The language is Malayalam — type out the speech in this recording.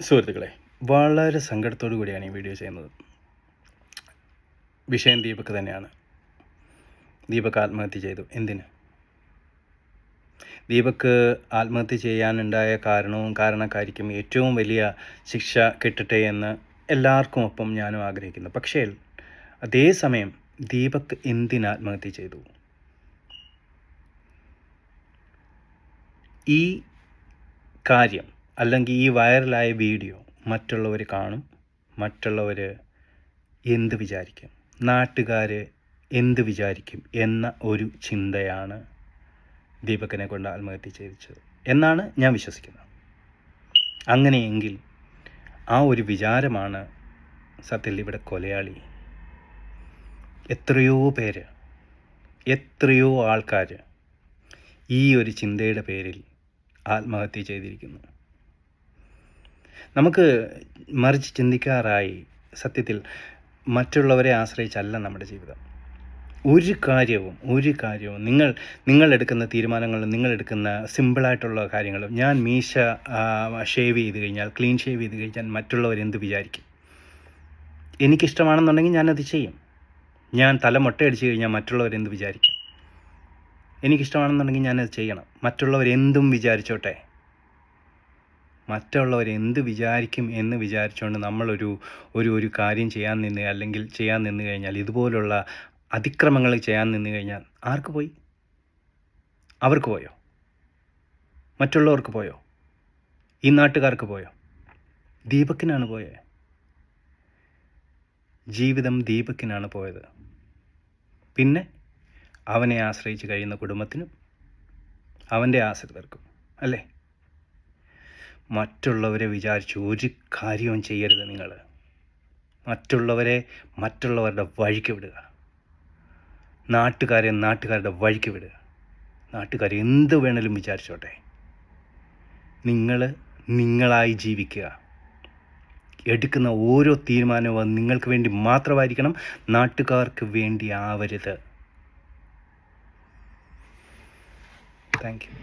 സുഹൃത്തുക്കളെ, വളരെ സങ്കടത്തോടു കൂടിയാണ് ഈ വീഡിയോ ചെയ്യുന്നത്. വിഷയം ദീപക് തന്നെയാണ്. ദീപക് ആത്മഹത്യ ചെയ്തു. എന്തിന്? ദീപക് ആത്മഹത്യ ചെയ്യാനുണ്ടായ കാരണക്കാരിക്കും ഏറ്റവും വലിയ ശിക്ഷ കിട്ടട്ടെ എന്ന് എല്ലാവർക്കും ഒപ്പം ഞാനും ആഗ്രഹിക്കുന്നു. പക്ഷേ അതേസമയം ദീപക് എന്തിന് ആത്മഹത്യ ചെയ്തു? ഈ കാര്യം അല്ലെങ്കിൽ ഈ വൈറലായ വീഡിയോ മറ്റുള്ളവർ കാണും. മറ്റുള്ളവർ എന്ത് വിചാരിക്കും, നാട്ടുകാർ എന്ത് വിചാരിക്കും എന്ന ഒരു ചിന്തയാണ് ദീപകിനെ കൊണ്ട് ആത്മഹത്യ ചെയ്യിച്ചത് എന്നാണ് ഞാൻ വിശ്വസിക്കുന്നത്. അങ്ങനെയെങ്കിൽ ആ ഒരു വിചാരമാണ് സത്യത്തിൽ ഇവിടെ കൊലയാളി. എത്രയോ ആൾക്കാർ ഈ ഒരു ചിന്തയുടെ പേരിൽ ആത്മഹത്യ ചെയ്തിരിക്കുന്നു. നമുക്ക് മറിച്ച് ചിന്തിക്കാറായി. സത്യത്തിൽ മറ്റുള്ളവരെ ആശ്രയിച്ചല്ല നമ്മുടെ ജീവിതം. ഒരു കാര്യവും നിങ്ങൾ തീരുമാനങ്ങളും നിങ്ങളെടുക്കുന്ന സിമ്പിളായിട്ടുള്ള കാര്യങ്ങളും, ഞാൻ മീശ ഷേവ് ചെയ്ത് കഴിഞ്ഞാൽ, ക്ലീൻ ഷേവ് ചെയ്ത് കഴിഞ്ഞാൽ മറ്റുള്ളവരെന്ത് വിചാരിക്കും? എനിക്കിഷ്ടമാണെന്നുണ്ടെങ്കിൽ ഞാനത് ചെയ്യും. ഞാൻ തല മൊട്ടയടിച്ച് കഴിഞ്ഞാൽ മറ്റുള്ളവരെന്ത് വിചാരിക്കും? എനിക്കിഷ്ടമാണെന്നുണ്ടെങ്കിൽ ഞാനത് ചെയ്യണം. മറ്റുള്ളവരെന്തും വിചാരിച്ചോട്ടെ. മറ്റുള്ളവരെന്ത് വിചാരിക്കും എന്ന് വിചാരിച്ചുകൊണ്ട് നമ്മളൊരു കാര്യം ചെയ്യാൻ നിന്ന് കഴിഞ്ഞാൽ, ഇതുപോലുള്ള അതിക്രമങ്ങൾ ചെയ്യാൻ നിന്ന് കഴിഞ്ഞാൽ ആർക്ക് പോയി? അവർക്ക് പോയോ? മറ്റുള്ളവർക്ക് പോയോ? ഈ നാട്ടുകാർക്ക് പോയോ? ദീപക്കിനാണ് പോയത്. ജീവിതം ദീപക്കിനാണ് പോയത്. പിന്നെ അവനെ ആശ്രയിച്ച് കഴിയുന്ന കുടുംബത്തിനും അവൻ്റെ ആശ്രിതർക്കും അല്ലേ? മറ്റുള്ളവരെ വിചാരിച്ച് ഒരു കാര്യവും ചെയ്യരുത്. നിങ്ങൾ മറ്റുള്ളവരുടെ വഴിക്ക് വിടുക. നാട്ടുകാരുടെ വഴിക്ക് വിടുക. നാട്ടുകാർ എന്ത് വേണേലും വിചാരിച്ചോട്ടെ. നിങ്ങളായി ജീവിക്കുക. എടുക്കുന്ന ഓരോ തീരുമാനവും നിങ്ങൾക്ക് വേണ്ടി മാത്രമായിരിക്കണം, നാട്ടുകാർക്ക് വേണ്ടി ആവരുത്. Thank you.